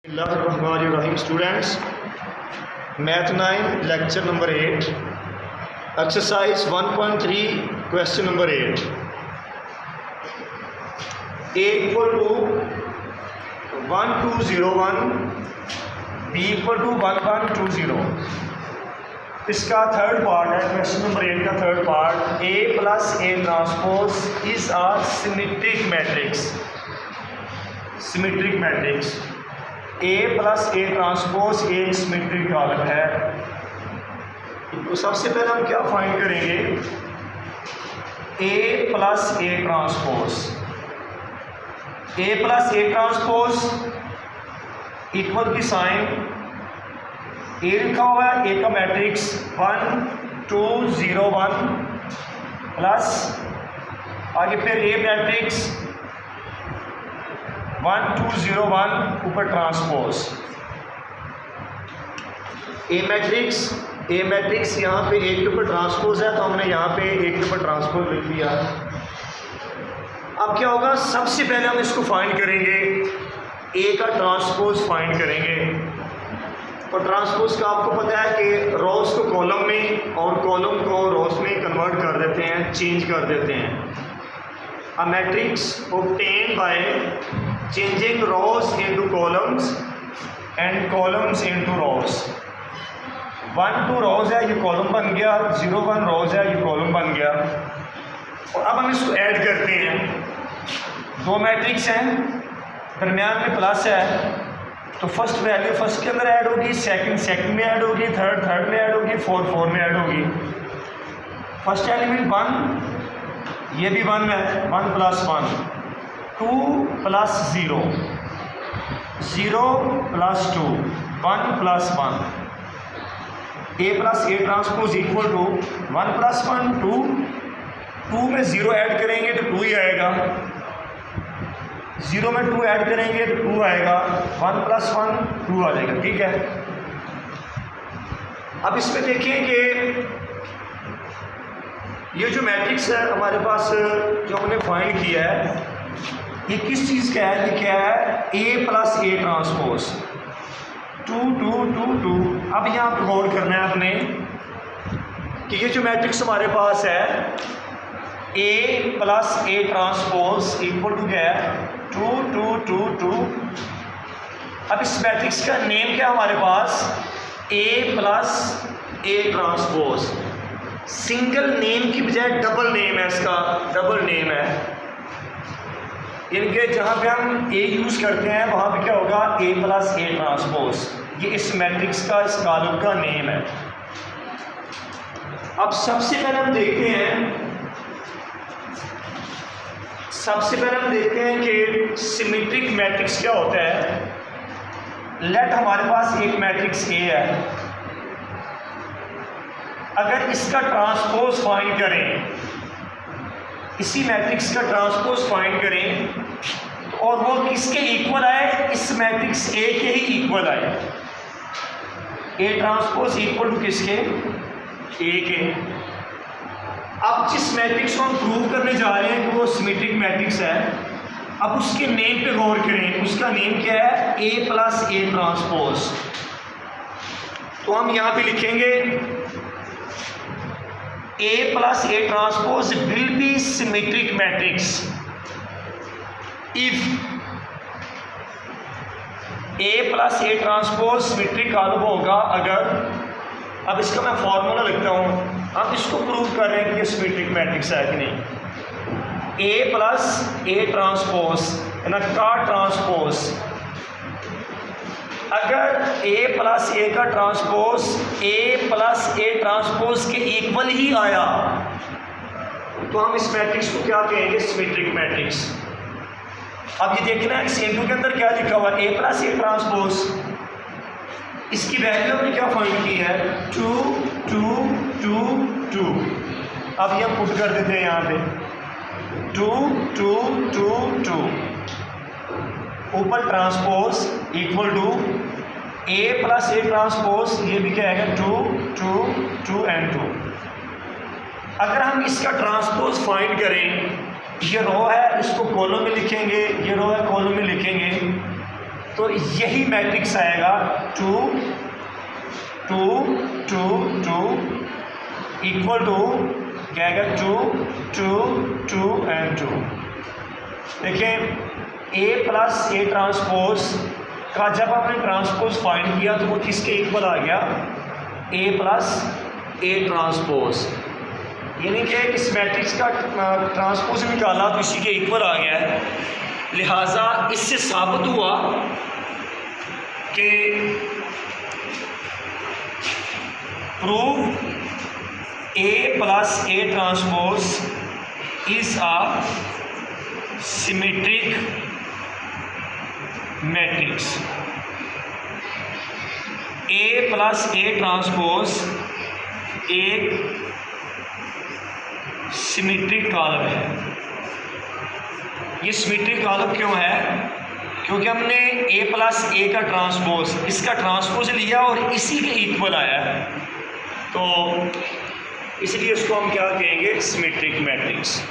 Bismillahirrahmanirrahim students, Math 9 lecture number 8, exercise 1.3 question number 8. A equal to 1201, B equal to 1120. इसका third part है question number 8 का third part. A plus A transpose is a symmetric matrix. Symmetric matrix A plus A transpose एक symmetric column है. तो सबसे पहले हम क्या फाइंड करेंगे? A plus A transpose. A plus A transpose equal की साइन A लिखा हुआ है. A का मैट्रिक्स 1 2 0 1 प्लस आगे फिर A मैट्रिक्स 1 2 0 1 ऊपर ट्रांसपोज. ए मैट्रिक्स यहाँ पे एक के ऊपर ट्रांसपोज है तो हमने यहाँ पे एक के ऊपर ट्रांसपोज लिख दिया. अब क्या होगा? सबसे पहले हम इसको फाइंड करेंगे. ए का ट्रांसपोज फाइंड करेंगे. और ट्रांसपोज का आपको पता है कि रोज को कॉलम में और कॉलम को रोज में कन्वर्ट कर देते हैं, चेंज कर देते हैं. A matrix obtained by changing rows into columns and columns into rows. 1 2 rows है, ये कॉलम बन गया. 0 1 rows है, ये कॉलम बन गया. और अब हम इसको ऐड करते हैं. दो मैट्रिक्स हैं, दरमियान में प्लस है, तो फर्स्ट वैल्यू फर्स्ट के अंदर ऐड होगी, सेकंड में ऐड होगी, थर्ड में ऐड होगी, फोर्थ में ऐड होगी. फर्स्ट एलिमेंट 1, ये भी 1 है, 1 plus 1, 2 plus 0, 0 plus 2, 1 plus 1. A plus A transpose equal to 1 plus 1 2 में 0 ऐड करेंगे तो 2 ही आएगा. 0 में 2 ऐड करेंगे तो 2 आएगा. 1 प्लस 1 2 आ जाएगा. ठीक है. अब इसमें देखिए कि ये जो मैट्रिक्स है हमारे पास जो हमने फाइंड किया है, ये किस चीज़ का है? ये क्या है? A plus A transpose 2 2 2 2. अब यहाँ पर गौर करना है आपने कि ये जो मैट्रिक्स हमारे पास है A plus A transpose equal to क्या है? 2 2 2 2. अब इस मैट्रिक्स का नेम क्या है हमारे पास? A plus A transpose. Single name की बजाय डबल नेम है, इसका डबल नेम है. इनके जहाँ पे हम A यूज़ करते हैं वहाँ पे क्या होगा? A plus A transpose. ये इस मैट्रिक्स का, इस कॉलम का नेम है. अब सबसे पहले हम देखते हैं कि सिमेट्रिक मैट्रिक्स क्या होता है. लेट हमारे पास एक मैट्रिक्स A है. अगर इसका ट्रांसपोज फाइंड करें, इसी मैट्रिक्स का ट्रांसपोज फाइंड करें और वो किसके इक्वल आए? इस मैट्रिक्स A के ही इक्वल आए. A ट्रांसपोज इक्वल टू किसके? A के. अब जिस मैट्रिक्स को हम प्रूव करने जा रहे हैं कि वो सिमेट्रिक मैट्रिक्स है, अब उसके नेम पे गौर करें. उसका नेम क्या है? A plus A transpose. तो हम यहाँ पे लिखेंगे A plus A transpose will be symmetric matrix if A plus A transpose symmetric column होगा अगर. अब इसका मैं फॉर्मूला लिखता हूँ. हम इसको प्रूव कर रहे हैं कि ये सिमेट्रिक मैट्रिक्स है कि नहीं. A प्लस A ट्रांसपोज ना का ट्रांसपोज, अगर A प्लस A का transpose A plus A transpose के इक्वल ही आया तो हम इस मैट्रिक्स को क्या कहेंगे? Symmetric matrix. अब ये देखना है इस इनटू के अंदर क्या लिखा हुआ है? A plus A transpose. इसकी वैल्यू हमने क्या फाइंड की है? 2 2 2 2. अब ये हम पुट कर देते हैं यहाँ पे 2 2 2 2 ऊपर transpose equal to A plus A transpose. ये भी क्या आएगा? 2 2 2 एंड 2. अगर हम इसका ट्रांसपोज फाइंड करें, ये रो है, इसको कॉलम में लिखेंगे, ये रो है, कॉलम में लिखेंगे. तो यही मैट्रिक्स आएगा 2 2 2 2 इक्वल टू क्या आएगा 2 2 2 एंड 2। देखिए A प्लस ए ट्रांसपोज का जब आपने ट्रांसपोज फाइंड किया तो वो किसके इक्वल आ गया, A प्लस ए ट्रांसपोज, यानी कि इस मैट्रिक्स का ट्रांसपोज निकाला तो इसी के इक्वल आ गया है। लिहाजा इससे साबित हुआ कि prove A plus A transpose is a symmetric matrix. A plus A transpose एक सिमेट्रिक कॉलम है। ये सिमेट्रिक कॉलम क्यों है, क्योंकि हमने A प्लस ए का ट्रांसपोज इसका ट्रांसपोज लिया और इसी के इक्वल आया है, तो इसलिए इसको हम क्या कहेंगे, सिमेट्रिक मैट्रिक्स।